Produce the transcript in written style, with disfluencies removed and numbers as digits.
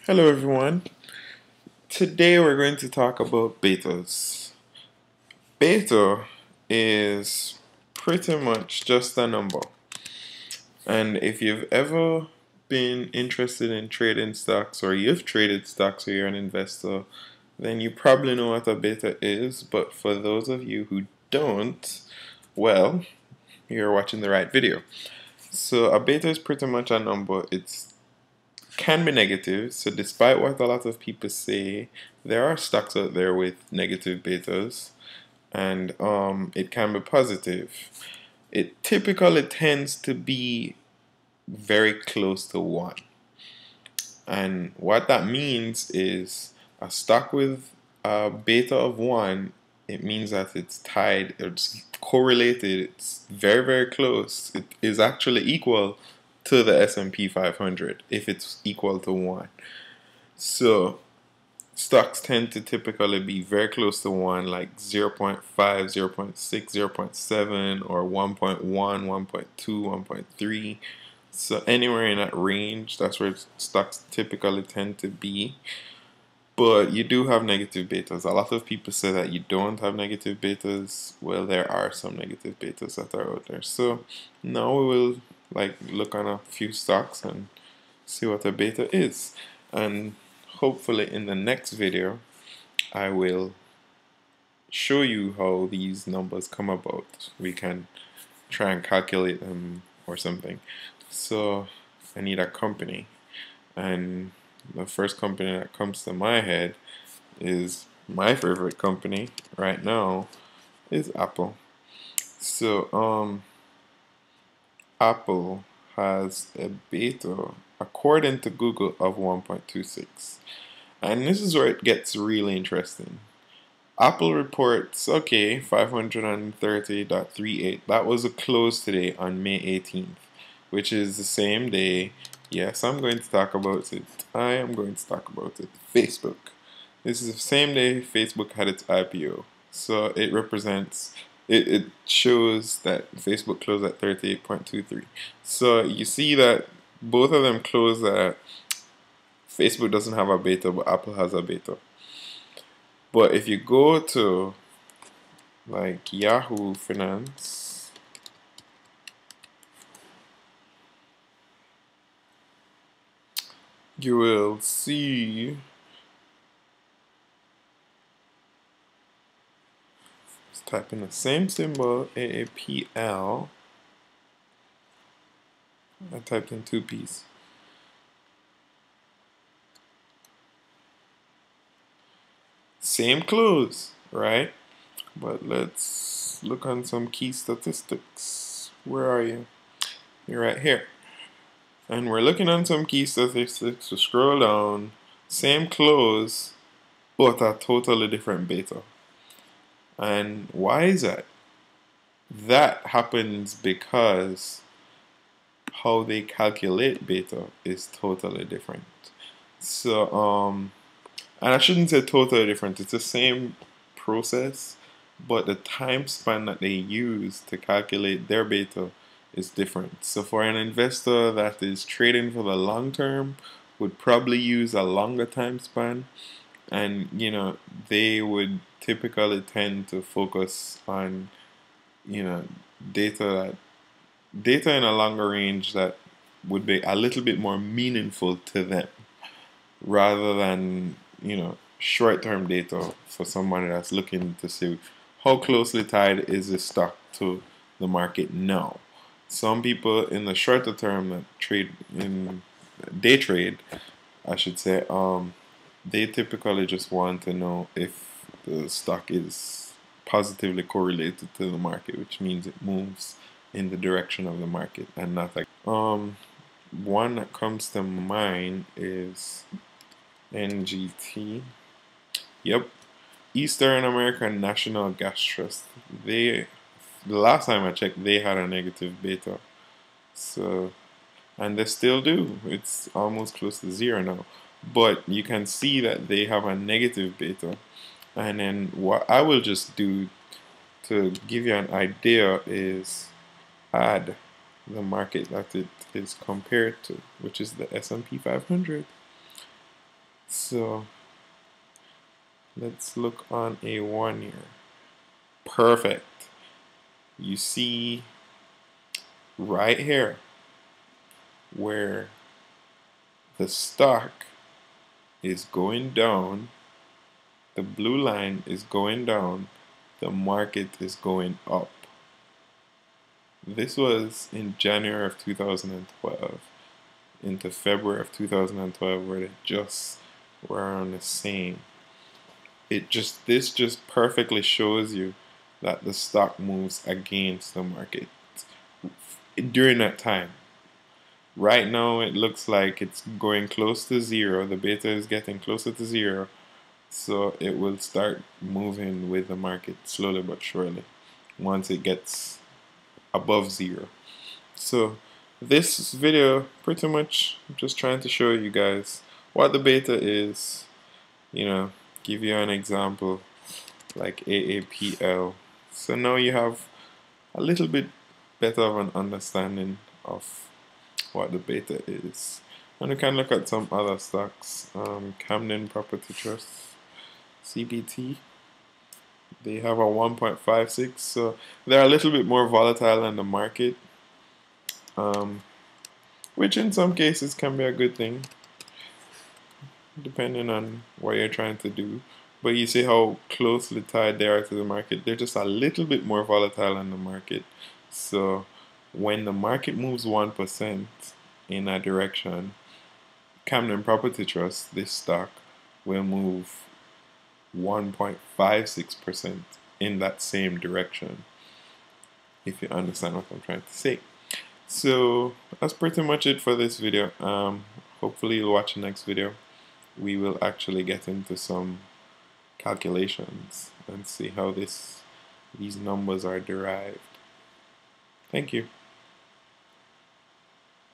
Hello everyone. Today we're going to talk about betas. Beta is pretty much just a number. And if you've ever been interested in trading stocks or you've traded stocks or you're an investor, then you probably know what a beta is. But for those of you who don't, well, you're watching the right video. So a beta is pretty much a number. It's can be negative. So despite what a lot of people say, there are stocks out there with negative betas, and it can be positive. It typically tends to be very close to one, and what that means is a stock with a beta of one. It means that it's tied, it's correlated, it's very close. It is actually equal to the S&P 500 if it's equal to 1. So stocks tend to typically be very close to 1, like 0. 0.5, 0. 0.6, 0. 0.7, or 1.1, 1.2, 1.3. So anywhere in that range, that's where stocks typically tend to be. But you do have negative betas. A lot of people say that you don't have negative betas. Well, there are some negative betas that are out there. So now we will look on a few stocks and see what a beta is. And hopefully in the next video, I will show you how these numbers come about. We can try and calculate them or something. So I need a company, and the first company that comes to my head is my favorite company right now is Apple. So Apple has a beta according to Google of 1.26. And this is where it gets really interesting. Apple reports, okay, 530.38. That was a close today on May 18th, which is the same day. Yes, I'm going to talk about it. I am going to talk about it. Facebook. This is the same day Facebook had its IPO. So it represents, it shows that Facebook closed at 38.23. So you see that both of them closed at, Facebook doesn't have a beta, but Apple has a beta. But if you go to like Yahoo Finance, you will see, let's type in the same symbol, AAPL. I typed in 2P's. Same close, right? But let's look on some key statistics. Where are you? You're right here. And we're looking on some key statistics. So scroll down. Same close, but a totally different beta. And why is that? That happens because how they calculate beta is totally different. So, and I shouldn't say totally different. It's the same process, but the time span that they use to calculate their beta is different. So for an investor that is trading for the long term, would probably use a longer time span, and they would typically tend to focus on data data in a longer range that would be a little bit more meaningful to them rather than short-term data for somebody that's looking to see how closely tied is the stock to the market now. Some people in the shorter term that trade in day trade, I should say, they typically just want to know if the stock is positively correlated to the market, which means it moves in the direction of the market and not like one that comes to mind is NGT. Yep, Eastern American National Gas Trust. The last time I checked, they had a negative beta. So, and they still do. It's almost close to zero now. But you can see that they have a negative beta. And then what I will just do to give you an idea is add the market that it is compared to, which is the S&P 500. So let's look on a 1 year. Perfect. You see right here where the stock is going down, the blue line is going down, the market is going up. This was in January of 2012 into February of 2012 where they just were on the same. This just perfectly shows you that the stock moves against the market during that time. Right now it looks like it's going close to zero. The beta is getting closer to zero. So it will start moving with the market slowly but surely once it gets above zero. So this video pretty much just trying to show you guys what the beta is, give you an example like AAPL. So now you have a little bit better of an understanding of what the beta is. And we can look at some other stocks. Camden Property Trust, CPT. They have a 1.56, so they're a little bit more volatile than the market, which in some cases can be a good thing, depending on what you're trying to do. But you see how closely tied they are to the market. They're just a little bit more volatile than the market. So when the market moves 1% in a direction, Camden Property Trust, this stock, will move 1.56% in that same direction, if you understand what I'm trying to say. So that's pretty much it for this video. Hopefully you'll watch the next video. We will actually get into some calculations and see how these numbers are derived. Thank you.